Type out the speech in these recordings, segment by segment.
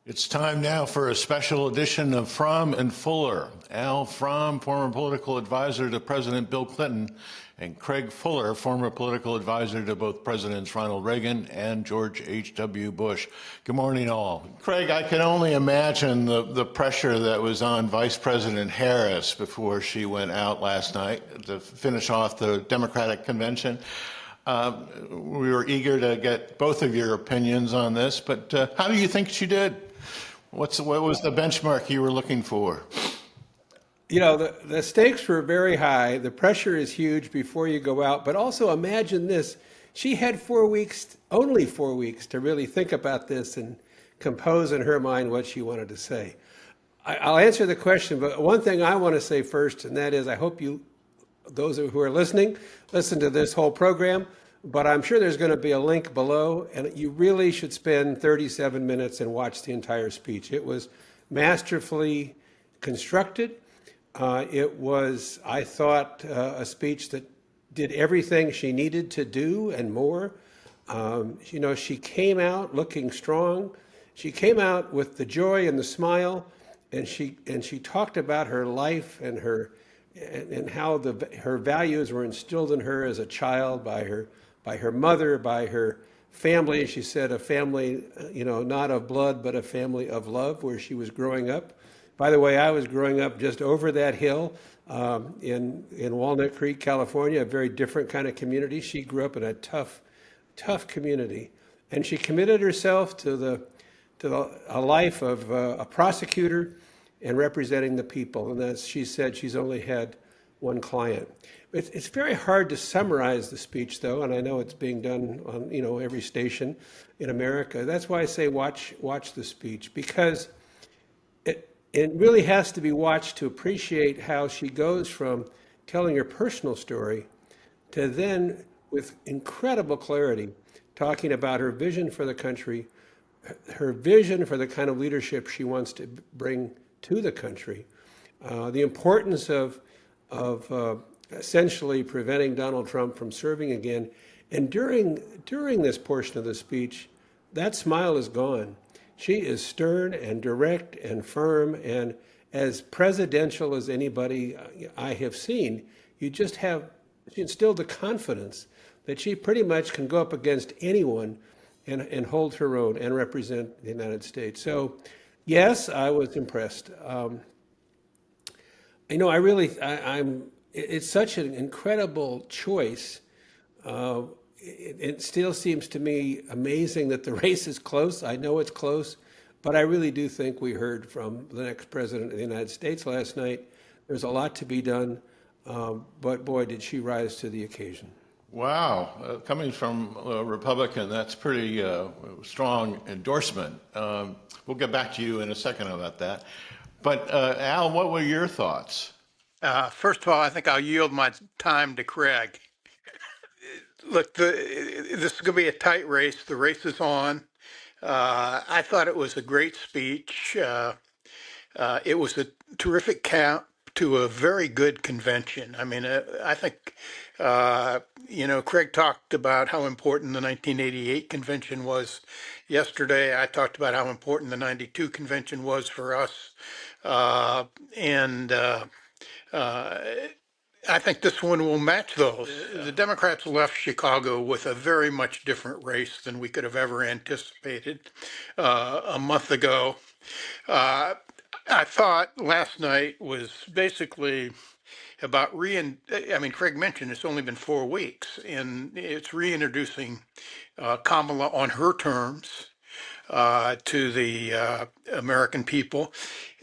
It's time now for a special edition of Fromm and Fuller. Al Fromm, former political advisor to President Bill Clinton, and Craig Fuller, former political advisor to both Presidents Ronald Reagan and George H.W. Bush. Good morning, all. Craig, I can only imagine the pressure that was on Vice President Harris before she went out last night to finish off the Democratic convention. We were eager to get both of your opinions on this, but how do you think she did? What was the benchmark you were looking for? You know, the stakes were very high. The pressure is huge before you go out. But also imagine this. She had 4 weeks, only 4 weeks, to really think about this and compose in her mind what she wanted to say. I'll answer the question, but one thing I want to say first, and that is I hope you, those who are listening, listen to this whole program. But I'm sure there's going to be a link below, and you really should spend 37 minutes and watch the entire speech. It was masterfully constructed. It was, I thought, a speech that did everything she needed to do and more. You know, she came out looking strong. She came out with the joy and the smile, and she talked about her life and how her values were instilled in her as a child by her mother, by her family. She said a family, you know, not of blood, but a family of love, where she was growing up. By the way, I was growing up just over that hill in Walnut Creek, California, a very different kind of community. She grew up in a tough community, and she committed herself to a life of a prosecutor and representing the people. And as she said, she's only had one client. It's very hard to summarize the speech, though, and I know it's being done on every station in America. That's why I say watch the speech, because it really has to be watched to appreciate how she goes from telling her personal story to then, with incredible clarity, talking about her vision for the country, her vision for the kind of leadership she wants to bring to the country, the importance of essentially preventing Donald Trump from serving again. And during this portion of the speech, that smile is gone. She is stern and direct and firm and as presidential as anybody I have seen. She instilled the confidence that she pretty much can go up against anyone and hold her own and represent the United States. So, yes, I was impressed. It's such an incredible choice. It still seems to me amazing that the race is close. I know it's close, but I really do think we heard from the next president of the United States last night. There's a lot to be done, but boy, did she rise to the occasion. Wow, coming from a Republican, that's pretty strong endorsement. We'll get back to you in a second about that. But Al, what were your thoughts? First of all, I think I'll yield my time to Craig. Look, this is going to be a tight race. The race is on. I thought it was a great speech. It was a terrific cap to a very good convention. I mean, I think, Craig talked about how important the 1988 convention was yesterday. I talked about how important the 92 convention was for us. I think this one will match those. The Democrats left Chicago with a very much different race than we could have ever anticipated a month ago. I thought last night was basically about Craig mentioned it's only been 4 weeks, and it's reintroducing Kamala on her terms to the American people.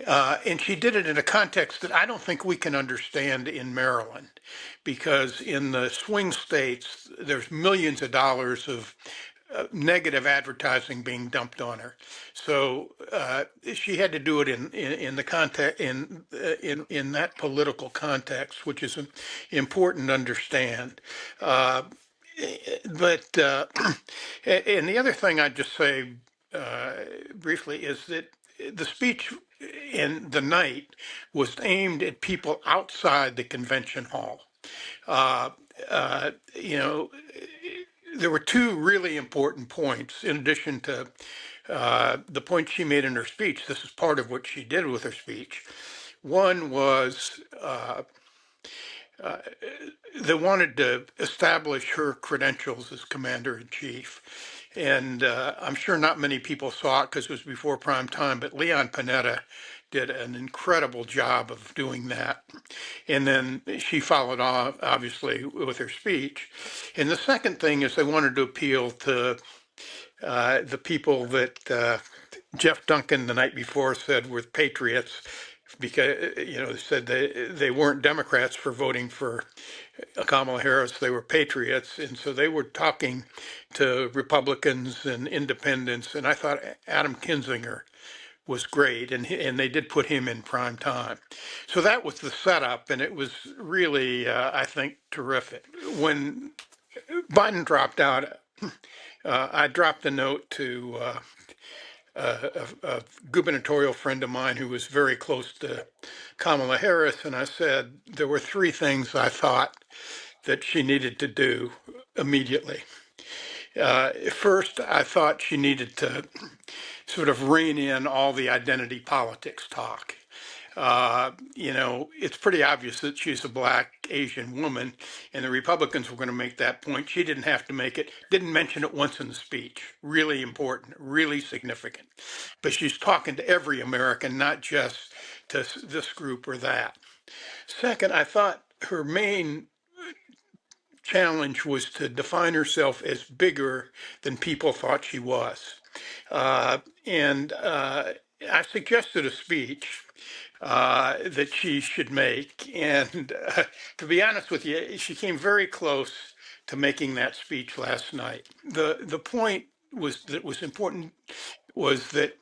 And she did it in a context that I don't think we can understand in Maryland, because in the swing states, there's millions of dollars of negative advertising being dumped on her. So she had to do it in the context in that political context, which is important to understand. And the other thing I'd just say briefly is that the speech in the night was aimed at people outside the convention hall. There were two really important points, in addition to The point she made in her speech, this is part of what she did with her speech. One was they wanted to establish her credentials as commander in chief. And I'm sure not many people saw it because it was before prime time, but Leon Panetta did an incredible job of doing that. And then she followed on, obviously, with her speech. And the second thing is they wanted to appeal to the people that Jeff Duncan the night before said were patriots because, they said they weren't Democrats for voting for Kamala Harris, they were patriots. And so they were talking to Republicans and independents. And I thought Adam Kinzinger was great, and they did put him in prime time. So that was the setup, and it was really, I think, terrific. When Biden dropped out, I dropped a note to a gubernatorial friend of mine who was very close to Kamala Harris, and I said there were three things I thought that she needed to do immediately. First, I thought she needed to sort of rein in all the identity politics talk. It's pretty obvious that she's a black Asian woman, and the Republicans were going to make that point. She didn't have to make it, didn't mention it once in the speech. Really important, really significant. But she's talking to every American, not just to this group or that. Second, I thought her main challenge was to define herself as bigger than people thought she was. And I suggested a speech that she should make. And to be honest with you, she came very close to making that speech last night. The point that was important was that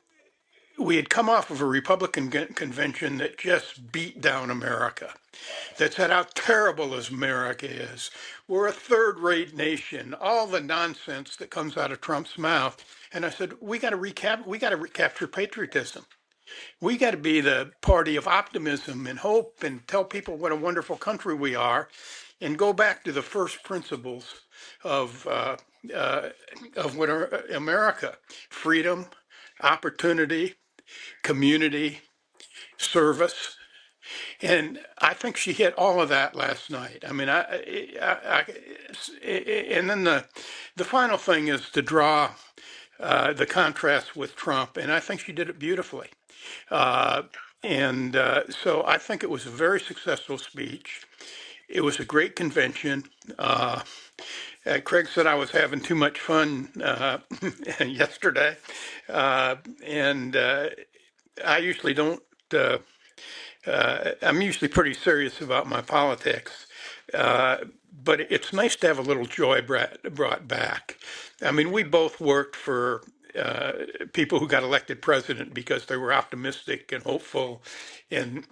we had come off of a Republican convention that just beat down America, that said how terrible as America is. We're a third-rate nation, all the nonsense that comes out of Trump's mouth. And I said, we got to recapture patriotism. We got to be the party of optimism and hope and tell people what a wonderful country we are and go back to the first principles of what are America: freedom, opportunity, community, service. And I think she hit all of that last night. I mean, and then the final thing is to draw the contrast with Trump, and I think she did it beautifully. So I think it was a very successful speech. It was a great convention. Craig said I was having too much fun yesterday, and I usually don't. I'm usually pretty serious about my politics, but it's nice to have a little joy brought back. I mean, we both worked for people who got elected president because they were optimistic and hopeful, and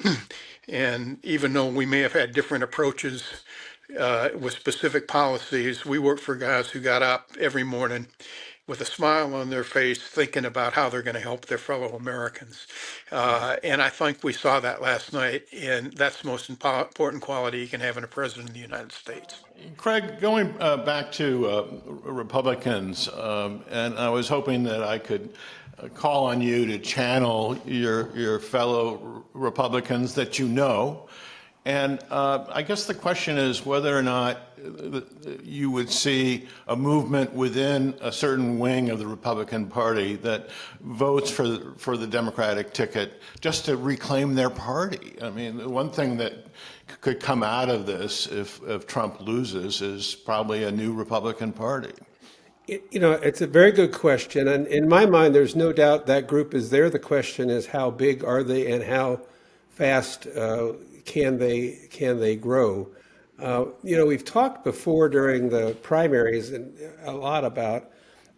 and even though we may have had different approaches with specific policies, we worked for guys who got up every morning with a smile on their face, thinking about how they're going to help their fellow Americans. And I think we saw that last night, and that's the most important quality you can have in a president of the United States. Craig, going back to Republicans, and I was hoping that I could call on you to channel your fellow Republicans that you know. And I guess the question is whether or not you would see a movement within a certain wing of the Republican Party that votes for the Democratic ticket just to reclaim their party. I mean, the one thing that could come out of this if Trump loses is probably a new Republican Party. It's a very good question. And in my mind, there's no doubt that group is there. The question is how big are they and how fast can they grow? We've talked before during the primaries and a lot about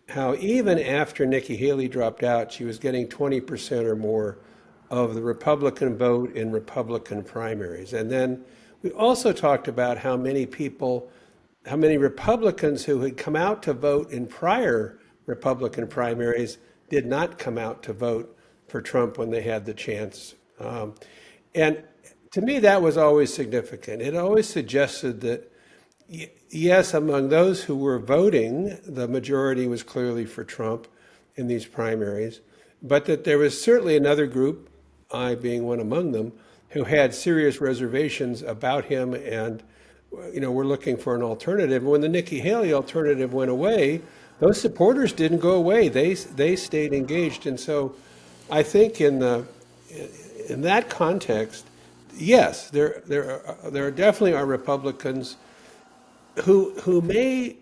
how even after Nikki Haley dropped out, she was getting 20% or more of the Republican vote in Republican primaries. And then we also talked about how many Republicans who had come out to vote in prior Republican primaries did not come out to vote for Trump when they had the chance. And to me, that was always significant. It always suggested that, yes, among those who were voting, the majority was clearly for Trump, in these primaries, but that there was certainly another group, I being one among them, who had serious reservations about him and we're looking for an alternative. When the Nikki Haley alternative went away, those supporters didn't go away. They stayed engaged. And so I think in that context, yes, there definitely are Republicans who may,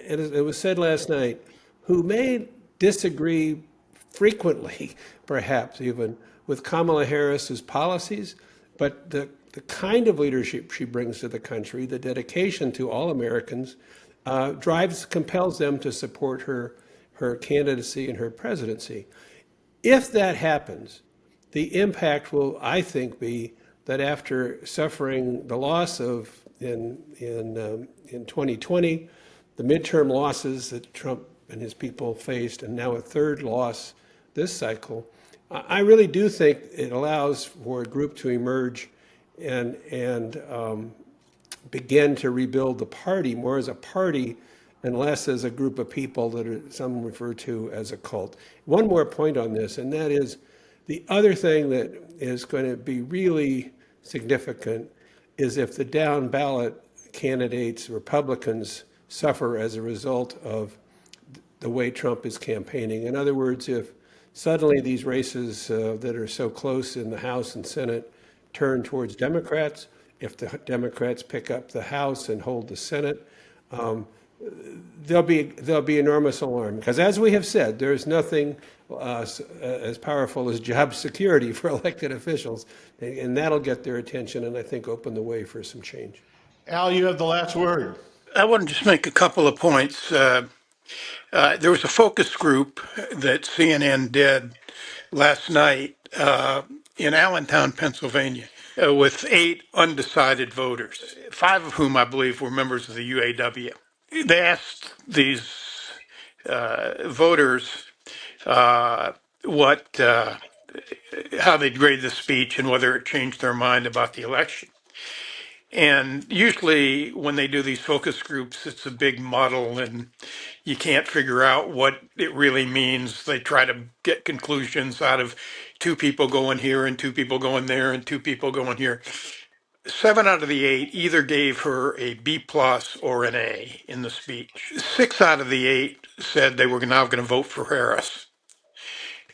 and it was said last night, who may disagree frequently, perhaps even, with Kamala Harris's policies, but the kind of leadership she brings to the country, the dedication to all Americans, compels them to support her candidacy and her presidency. If that happens, the impact will, I think, be that after suffering the loss of in 2020, the midterm losses that Trump and his people faced, and now a third loss this cycle, I really do think it allows for a group to emerge and begin to rebuild the party more as a party and less as a group of people that some refer to as a cult. One more point on this, and that is the other thing that is going to be really significant is if the down ballot candidates, Republicans, suffer as a result of the way Trump is campaigning. In other words, if suddenly these races that are so close in the House and Senate turn towards Democrats, if the Democrats pick up the House and hold the Senate, there'll be enormous alarm. Because as we have said, there's nothing as powerful as job security for elected officials, and that'll get their attention and I think open the way for some change. Al, you have the last word. I want to just make a couple of points. There was a focus group that CNN did last night in Allentown, Pennsylvania, with 8 undecided voters, 5 of whom I believe were members of the UAW. They asked these voters how they'd grade the speech and whether it changed their mind about the election. And usually when they do these focus groups, it's a big muddle and you can't figure out what it really means. They try to get conclusions out of 2 people going here and 2 people going there and 2 people going here. 7 out of the 8 either gave her a B plus or an A in the speech. 6 out of the 8 said they were now going to vote for Harris.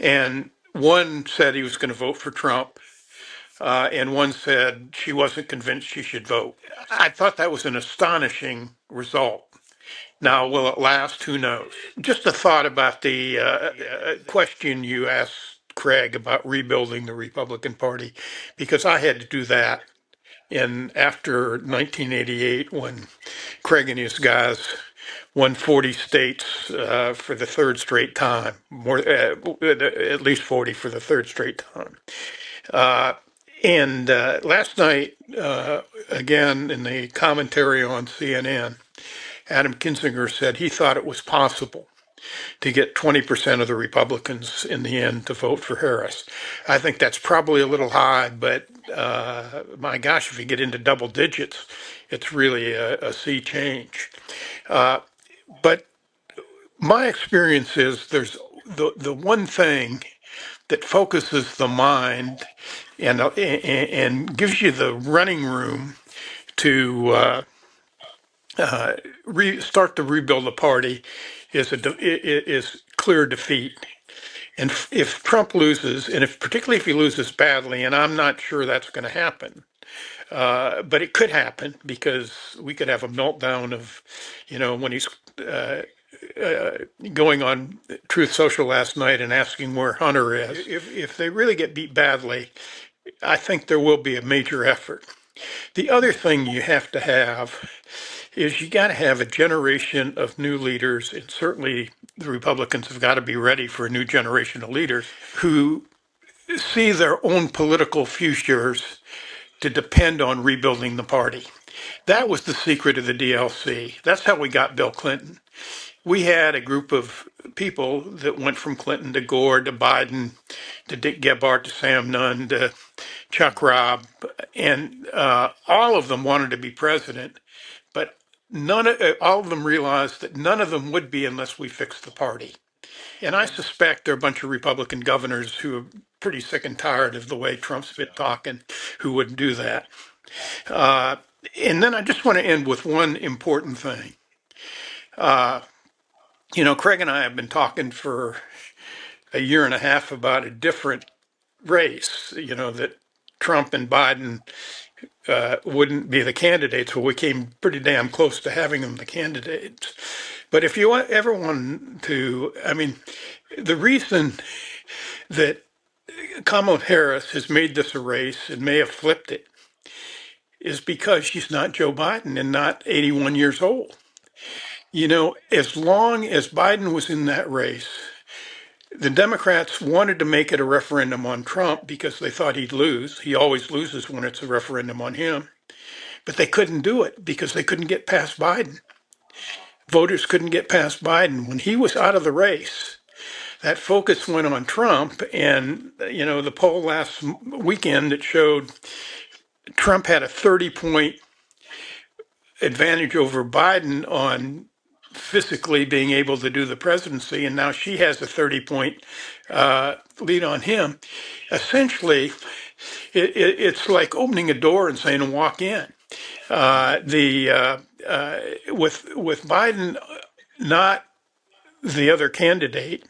And 1 said he was going to vote for Trump. And 1 said she wasn't convinced she should vote. I thought that was an astonishing result. Now, will it last? Who knows? Just a thought about the question you asked Craig about rebuilding the Republican Party, because I had to do that after 1988 when Craig and his guys won 40 states for the third straight time, at least 40 for the third straight time. And last night, again, in the commentary on CNN, Adam Kinzinger said he thought it was possible to get 20% of the Republicans in the end to vote for Harris. I think that's probably a little high, but my gosh, if you get into double digits, it's really a sea change. But my experience is there's the one thing that focuses the mind and gives you the running room to start to rebuild the party is clear defeat. And if Trump loses, and particularly if he loses badly, and I'm not sure that's going to happen, but it could happen because we could have a meltdown of, when he's going on Truth Social last night and asking where Hunter is. If they really get beat badly, I think there will be a major effort. The other thing you have to have is you got to have a generation of new leaders, and certainly the Republicans have got to be ready for a new generation of leaders who see their own political futures to depend on rebuilding the party. That was the secret of the DLC. That's how we got Bill Clinton. We had a group of people that went from Clinton to Gore to Biden to Dick Gephardt to Sam Nunn to Chuck Robb, and all of them wanted to be president, but all of them realized that none of them would be unless we fixed the party. And I suspect there are a bunch of Republican governors who are pretty sick and tired of the way Trump's been talking, who wouldn't do that. Uh, and then I just want to end with one important thing. Craig and I have been talking for a year and a half about a different race, that Trump and Biden wouldn't be the candidates. Well, we came pretty damn close to having them the candidates. But if you ever want to, I mean, the reason that Kamala Harris has made this a race and may have flipped it is because she's not Joe Biden and not 81 years old. As long as Biden was in that race, the Democrats wanted to make it a referendum on Trump because they thought he'd lose. He always loses when it's a referendum on him. But they couldn't do it because they couldn't get past Biden. Voters couldn't get past Biden. When he was out of the race, that focus went on Trump. And, the poll last weekend that showed Trump had a 30-point advantage over Biden on physically being able to do the presidency, and now she has a 30-point lead on him. Essentially, it's like opening a door and saying, "Walk in." With Biden not the other candidate,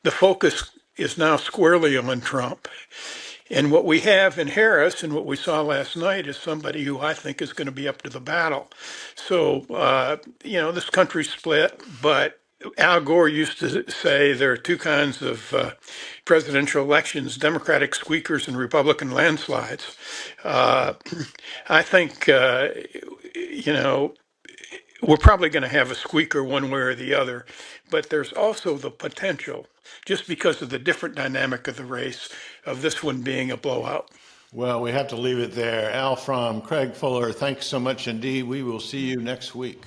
the focus is now squarely on Trump. And what we have in Harris and what we saw last night is somebody who I think is going to be up to the battle. So, this country's split, but Al Gore used to say there are two kinds of presidential elections, Democratic squeakers and Republican landslides. I think, we're probably going to have a squeaker one way or the other, but there's also the potential, just because of the different dynamic of the race, of this one being a blowout. Well, we have to leave it there. Al Fromm, Craig Fuller, thanks so much indeed. We will see you next week.